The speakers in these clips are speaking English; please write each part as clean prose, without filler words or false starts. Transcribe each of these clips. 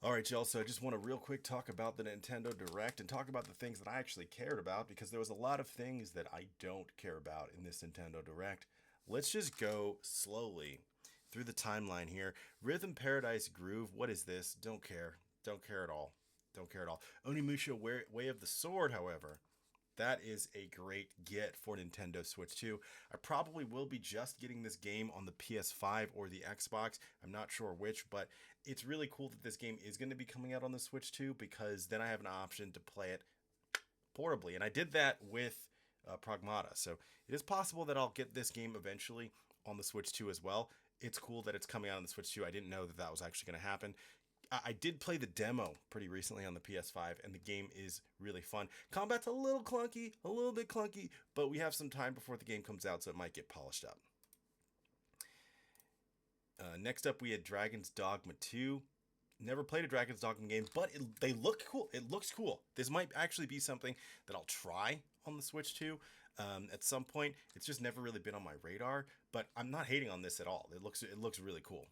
All right, y'all. So I just want to real quick talk about the Nintendo Direct and talk about the things that I actually cared about because there was a lot of things that I don't care about in this Nintendo Direct. Let's just go slowly through the timeline here. Rhythm Paradise Groove. What is this? Don't care. Don't care at all. Don't care at all. Onimusha Way of the Sword, however, that is a great get for Nintendo Switch 2. I probably will be just getting this game on the PS5 or the Xbox. I'm not sure which, but it's really cool that this game is going to be coming out on the Switch 2 because then I have an option to play it portably. And I did that with Pragmata. So it is possible that I'll get this game eventually on the Switch 2 as well. It's cool that it's coming out on the Switch 2. I didn't know that that was actually going to happen. I did play the demo pretty recently on the PS5, and the game is really fun. Combat's a little clunky, a little bit clunky, but we have some time before the game comes out, so it might get polished up. Next up, we had Dragon's Dogma 2. Never played a Dragon's Dogma game, but they look cool. It looks cool. This might actually be something that I'll try on the Switch 2 at some point. It's just never really been on my radar, but I'm not hating on this at all. It looks really cool.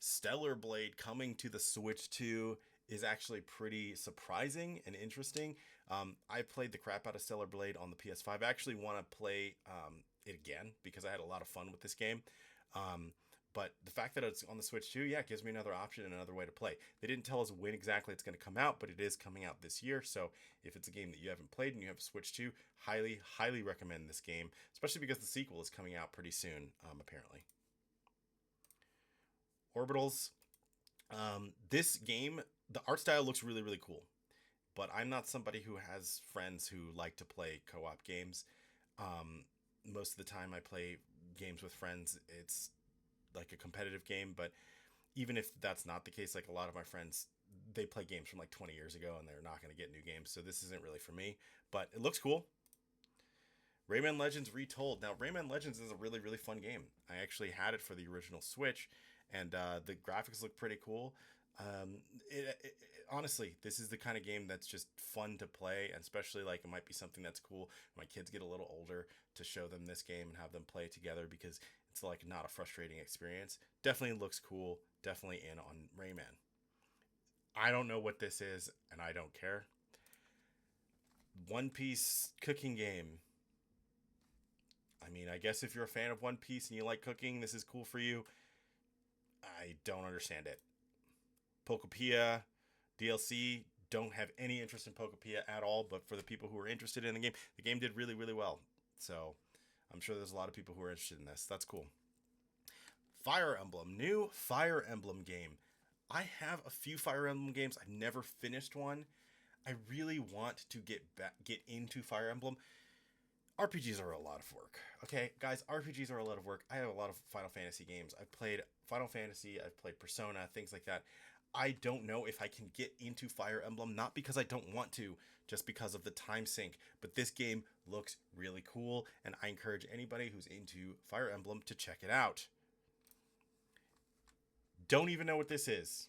Stellar Blade coming to the Switch 2 is actually pretty surprising and interesting. I played the crap out of Stellar Blade on the PS5. I actually want to play it again because I had a lot of fun with this game. But the fact that it's on the Switch 2, yeah, it gives me another option and another way to play. They didn't tell us when exactly it's going to come out, but it is coming out this year. So if it's a game that you haven't played and you have a Switch 2, highly, highly recommend this game, especially because the sequel is coming out pretty soon, apparently. Orbitals. This game, the art style looks really, really cool. But I'm not somebody who has friends who like to play co-op games. Most of the time I play games with friends, it's like a competitive game. But even if that's not the case, like a lot of my friends, they play games from like 20 years ago and they're not going to get new games. So this isn't really for me. But it looks cool. Rayman Legends Retold. Now, Rayman Legends is a really, really fun game. I actually had it for the original Switch, and the graphics look pretty cool. Honestly, this is the kind of game that's just fun to play, and especially like it might be something that's cool when my kids get a little older to show them this game and have them play it together because it's like not a frustrating experience. Definitely looks cool. Definitely in on Rayman. I don't know what this is, and I don't care. One Piece cooking game. I mean, I guess if you're a fan of One Piece and you like cooking, this is cool for you. I don't understand it. Pokopia DLC, don't have any interest in Pokopia at all, but for the people who are interested in the game did really, really well. So I'm sure there's a lot of people who are interested in this. That's cool. Fire Emblem, new Fire Emblem game. I have a few Fire Emblem games. I've never finished one. I really want to get into Fire Emblem. RPGs are a lot of work. Okay, guys, RPGs are a lot of work. I have a lot of Final Fantasy games. I've played Final Fantasy, I've played Persona, things like that. I don't know if I can get into Fire Emblem, not because I don't want to, just because of the time sink. But this game looks really cool, and I encourage anybody who's into Fire Emblem to check it out. Don't even know what this is.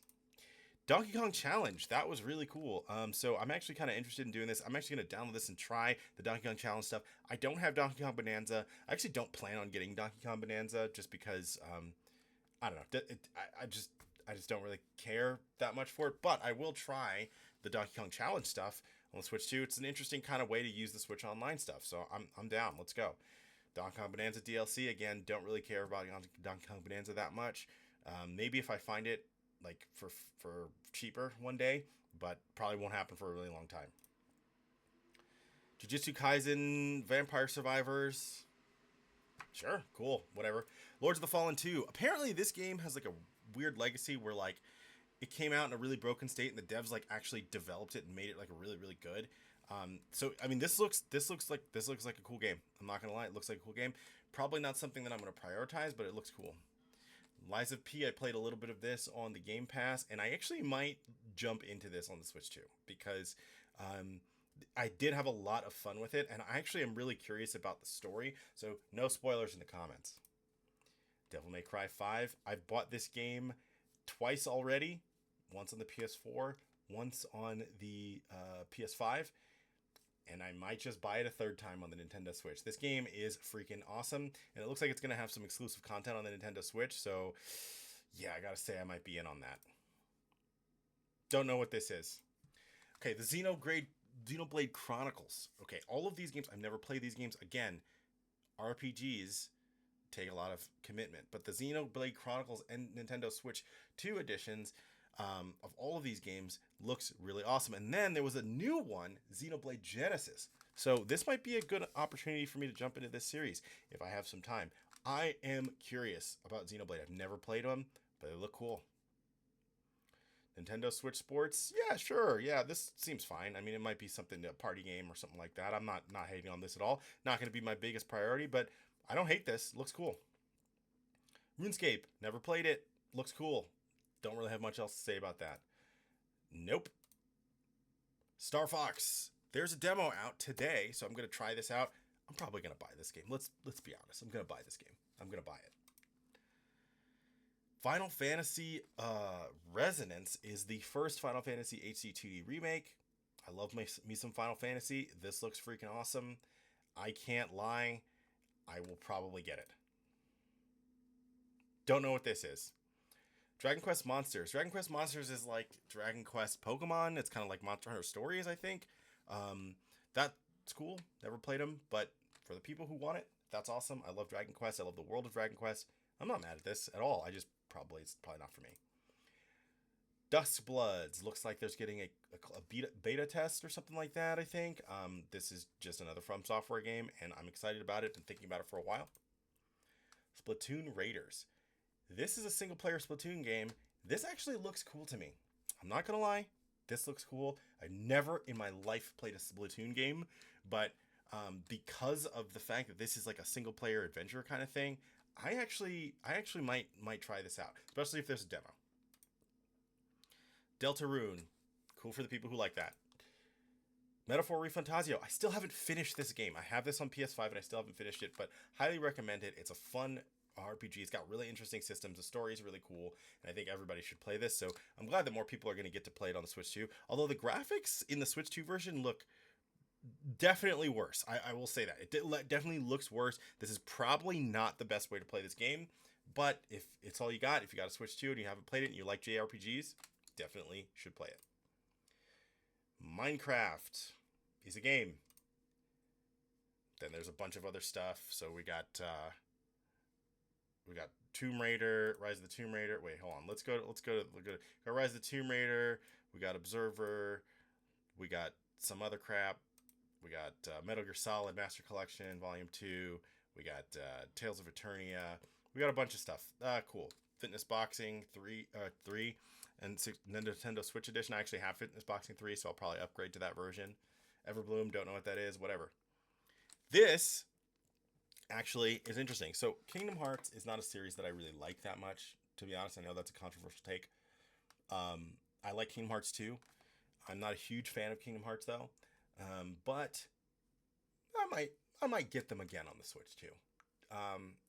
Donkey Kong Challenge. That was really cool. So I'm actually kind of interested in doing this. I'm actually going to download this and try the Donkey Kong Challenge stuff. I don't have Donkey Kong Bonanza. I actually don't plan on getting Donkey Kong Bonanza just because I don't know. I just don't really care that much for it. But I will try the Donkey Kong Challenge stuff on the Switch too. It's an interesting kind of way to use the Switch Online stuff. So I'm down. Let's go. Donkey Kong Bonanza DLC again. Don't really care about Donkey Kong Bonanza that much. Maybe if I find it like for cheaper one day, but probably won't happen for a really long time. Jujutsu Kaisen, Vampire Survivors. Sure, cool, whatever. Lords of the Fallen 2. Apparently this game has like a weird legacy where like it came out in a really broken state and the devs like actually developed it and made it like a really really good. So I mean this looks like a cool game. I'm not gonna lie, it looks like a cool game. Probably not something that I'm gonna prioritize, but it looks cool. Lies of P, I played a little bit of this on the Game Pass, and I actually might jump into this on the Switch too, because um, I did have a lot of fun with it, and I actually am really curious about the story, so no spoilers in the comments. Devil May Cry 5, I've bought this game twice already, once on the PS4, once on the PS5, and I might just buy it a third time on the Nintendo Switch. This game is freaking awesome, and it looks like it's going to have some exclusive content on the Nintendo Switch, so Yeah, I gotta say I might be in on that. Don't know what this is. Okay, the Xenoblade Chronicles. Okay, all of these games, I've never played these games. Again, RPGs take a lot of commitment, but the Xenoblade Chronicles and Nintendo Switch 2 editions of all of these games looks really awesome. And then there was a new one, Xenoblade Genesis. So this might be a good opportunity for me to jump into this series if I have some time. I am curious about Xenoblade. I've never played them, but they look cool. Nintendo Switch Sports, yeah, sure, yeah, this seems fine. I mean, it might be something, a party game or something like that. I'm not hating on this at all. Not going to be my biggest priority, but I don't hate this. Looks cool. RuneScape, never played it. Looks cool. Don't really have much else to say about that. Nope. Star Fox, there's a demo out today, so I'm going to try this out. I'm probably going to buy this game. Let's be honest. I'm going to buy this game. I'm going to buy it. Final Fantasy Resonance is the first Final Fantasy HD 2D remake. I love me some Final Fantasy. This looks freaking awesome. I can't lie. I will probably get it. Don't know what this is. Dragon Quest Monsters. Dragon Quest Monsters is like Dragon Quest Pokemon. It's kind of like Monster Hunter Stories, I think. That's cool. Never played them, but for the people who want it, that's awesome. I love Dragon Quest. I love the world of Dragon Quest. I'm not mad at this at all. It's probably not for me. Duskbloods. Looks like there's getting a beta test or something like that, I think. This is just another From Software game, and I'm excited about it and thinking about it for a while. Splatoon Raiders. This is a single-player Splatoon game. This actually looks cool to me. I'm not going to lie. This looks cool. I've never in my life played a Splatoon game, but because of the fact that this is like a single-player adventure kind of thing, I actually might try this out, especially if there's a demo. Deltarune. Cool for the people who like that. Metaphor ReFantazio. I still haven't finished this game. I have this on PS5 and I still haven't finished it, but highly recommend it. It's a fun RPG. It's got really interesting systems. The story is really cool, and I think everybody should play this. So I'm glad that more people are going to get to play it on the Switch 2. Although the graphics in the Switch 2 version look definitely worse. I will say that. It definitely looks worse. This is probably not the best way to play this game, but if it's all you got, if you got a Switch 2 and you haven't played it and you like JRPGs, definitely should play it. Minecraft is a game. Then there's a bunch of other stuff. So we got Tomb Raider, Rise of the Tomb Raider. Wait, hold on. Let's go to Rise of the Tomb Raider. We got Observer. We got some other crap. We got Metal Gear Solid Master Collection Volume 2. We got Tales of Eternia. We got a bunch of stuff. Cool. Fitness Boxing 3 and Nintendo Switch Edition. I actually have Fitness Boxing 3, so I'll probably upgrade to that version. Everbloom, don't know what that is. Whatever. This actually is interesting. So Kingdom Hearts is not a series that I really like that much, to be honest. I know that's a controversial take. I like Kingdom Hearts 2. I'm not a huge fan of Kingdom Hearts though. But I might get them again on the Switch too.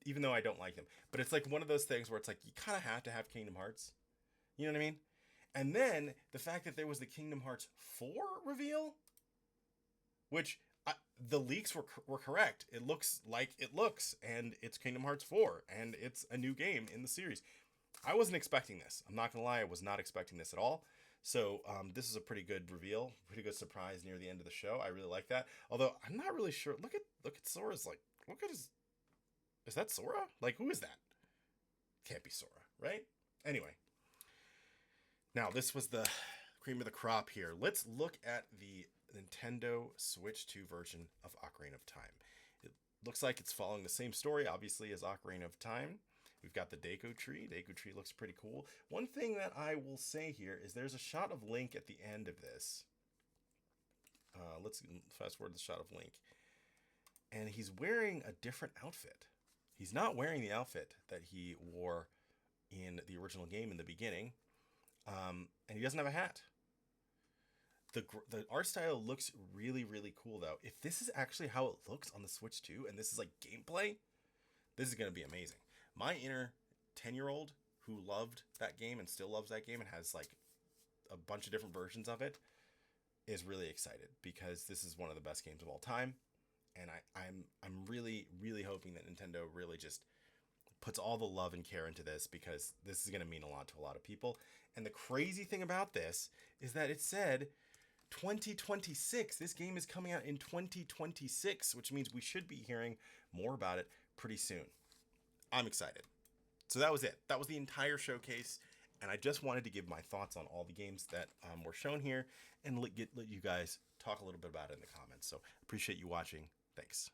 Even though I don't like them. But it's like one of those things where it's like you kind of have to have Kingdom Hearts. You know what I mean? And then the fact that there was the Kingdom Hearts 4 reveal, which the leaks were correct. It looks like it looks, and it's Kingdom Hearts 4, and it's a new game in the series. I wasn't expecting this. I'm not gonna lie, I was not expecting this at all. So this is a pretty good reveal, pretty good surprise near the end of the show. I really like that. Although I'm not really sure. Look at Sora's like. Look at his. Is that Sora? Like, who is that? Can't be Sora, right? Anyway. Now this was the cream of the crop here. Let's look at the Nintendo Switch 2 version of Ocarina of Time. It looks like it's following the same story, obviously, as Ocarina of Time. We've got the Deku Tree. Deku Tree looks pretty cool. One thing that I will say here is there's a shot of Link at the end of this. Let's fast forward the shot of Link. And he's wearing a different outfit. He's not wearing the outfit that he wore in the original game in the beginning. And he doesn't have a hat. The art style looks really, really cool, though. If this is actually how it looks on the Switch 2, and this is like gameplay, this is going to be amazing. My inner 10-year-old who loved that game and still loves that game and has like a bunch of different versions of it is really excited because this is one of the best games of all time. And I'm really, really hoping that Nintendo really just puts all the love and care into this because this is going to mean a lot to a lot of people. And the crazy thing about this is that it said 2026. This game is coming out in 2026, which means we should be hearing more about it pretty soon. I'm excited. So that was it. That was the entire showcase. And I just wanted to give my thoughts on all the games that were shown here and let you guys talk a little bit about it in the comments. So appreciate you watching. Thanks.